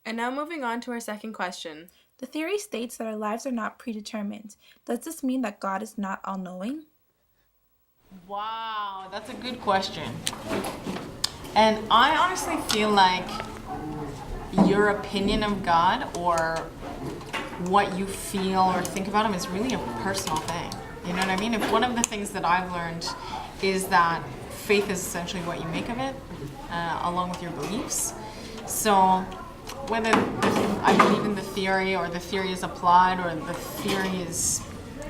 And now moving on to our second question. The theory states that our lives are not predetermined. Does this mean that God is not all-knowing? Wow, that's a good question. And I honestly feel like your opinion of God or what you feel or think about him is really a personal thing. You know what I mean? If one of the things that I've learned is that faith is essentially what you make of it, along with your beliefs. So whether I believe in the theory or the theory is applied or the theory is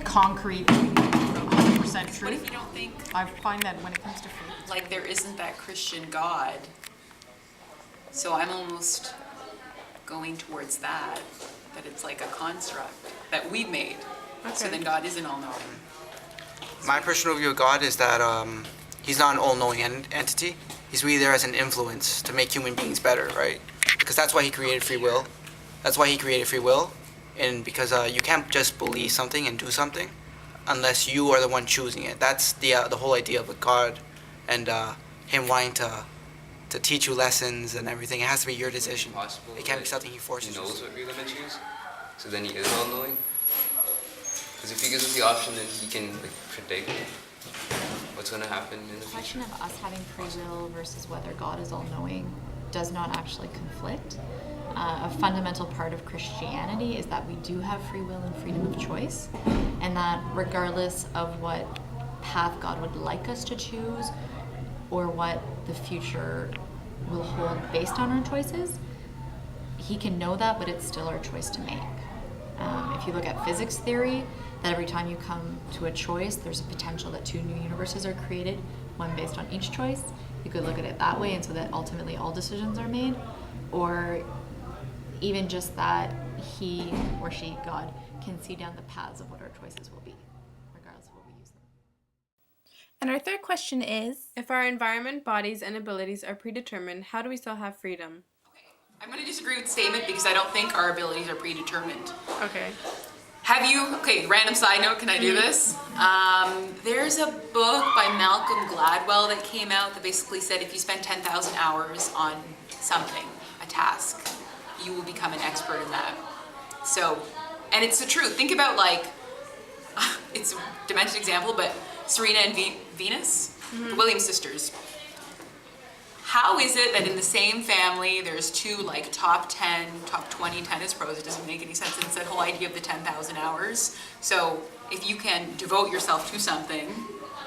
concrete 100% truth. What if you don't think, I find that when it comes to faith, like, there isn't that Christian God? So I'm almost going towards that it's like a construct that we've made. Okay. So then God isn't all-knowing. My personal view of God is that he's not an all-knowing entity. He's really there as an influence to make human beings better, right? Because that's why he created free will. And because you can't just believe something and do something unless you are the one choosing it. That's the whole idea of a God and him wanting to teach you lessons and everything. It has to be your decision. It can't be something he forces you. He knows what you're gonna choose, so then he is all-knowing. Because if he gives us the option, then he can predict what's gonna happen in the The question future. of us having free will versus whether God is all-knowing does not actually conflict. A fundamental part of Christianity is that we do have free will and freedom of choice, and that regardless of what path God would like us to choose or what the future will hold based on our choices, he can know that, but it's still our choice to make. If you look at physics theory, that every time you come to a choice, there's a potential that two new universes are created, one based on each choice. You could look at it that way, and so that ultimately all decisions are made. Or even just that he or she, God, can see down the paths of what our choices will be, regardless of what we use them. And our third question is, If our environment, bodies, and abilities are predetermined, how do we still have freedom? I'm going to disagree with the statement because I don't think our abilities are predetermined. Okay. Random side note, can I do this? There's a book by Malcolm Gladwell that came out that basically said if you spend 10,000 hours on something, a task, you will become an expert in that. So, and it's the truth. Think about it's a demented example, but Serena and Venus, the Williams sisters. How is it that in the same family there's two top 10, top 20 tennis pros? It doesn't make any sense. And it's that whole idea of the 10,000 hours. So if you can devote yourself to something,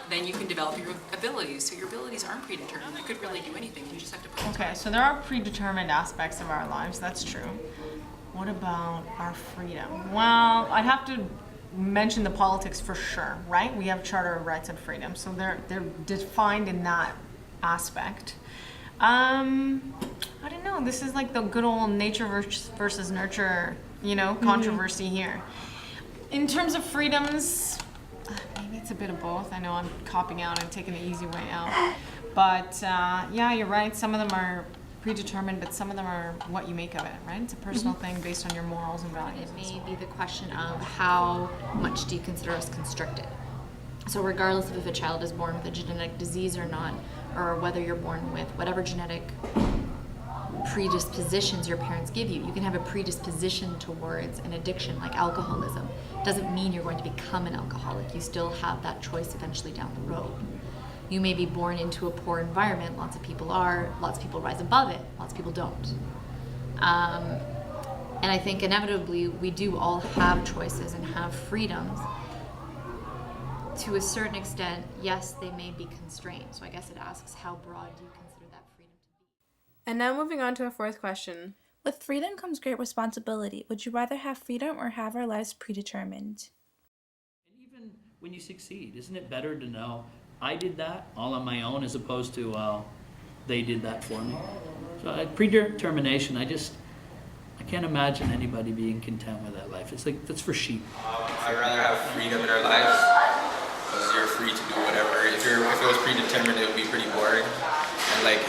then you can develop your abilities. So your abilities aren't predetermined. You could really do anything. You just have to put it okay, so there are predetermined aspects of our lives, that's true. What about our freedom? Well, I'd have to mention the politics for sure, right? We have Charter of Rights and Freedom, so they're defined in that aspect. I don't know, this is like the good old nature versus nurture, controversy here. In terms of freedoms, maybe it's a bit of both. I know I'm copping out, I'm taking the easy way out. But yeah, you're right, some of them are predetermined, but some of them are what you make of it, right? It's a personal thing based on your morals and values. It may be the question of how much do you consider us constricted? So regardless of if a child is born with a genetic disease or not, or whether you're born with whatever genetic predispositions your parents give you, you can have a predisposition towards an addiction like alcoholism. Doesn't mean you're going to become an alcoholic. You still have that choice eventually down the road. You may be born into a poor environment. Lots of people are. Lots of people rise above it. Lots of people don't. And I think inevitably we do all have choices and have freedoms. To a certain extent, yes, they may be constrained. So I guess it asks, how broad do you consider that freedom to be? And now moving on to our fourth question. with freedom comes great responsibility. Would you rather have freedom or have our lives predetermined? And even when you succeed, isn't it better to know I did that all on my own as opposed to, they did that for me? So predetermination, I can't imagine anybody being content with that life. It's like, that's for sheep. I'd rather have freedom in our lives because you're free to do whatever. If it was predetermined, it would be pretty boring, and like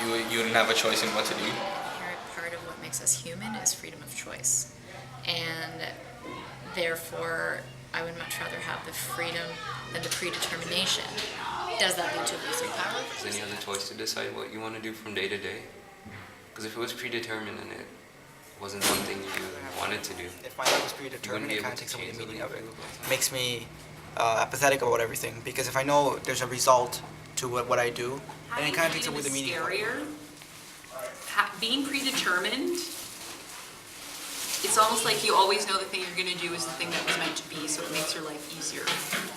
you wouldn't have a choice in what to do. Inherent part of what makes us human is freedom of choice, and therefore I would much rather have the freedom than the predetermination. Does that lead to illusory power? Then you have the choice to decide what you want to do from day to day. Because if it was predetermined, then wasn't something you wanted to do. If my life was You predetermined, wouldn't be it kind able of to takes away change the meaning the of way it. you feel about something. Makes me apathetic about everything. Because if I know there's a result to what I do, then it kind of takes away the meaning of it. Scarier. Being predetermined, it's almost like you always know the thing you're going to do is the thing that was meant to be, so it makes your life easier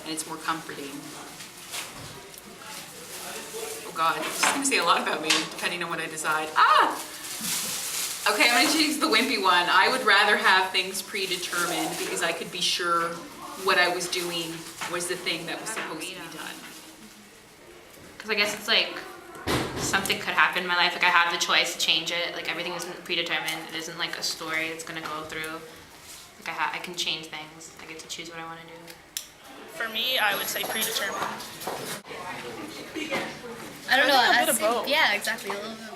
and it's more comforting. Oh God, this is going to say a lot about me depending on what I decide. Okay, I'm going to choose the wimpy one. I would rather have things predetermined because I could be sure what I was doing was the thing that was supposed to be done. Because I guess it's like something could happen in my life. Like I have the choice to change it. Like everything isn't predetermined. It isn't like a story that's gonna go through. Like I can change things. I get to choose what I want to do. For me, I would say predetermined. I don't know. I think a bit of both. Yeah, exactly. A little bit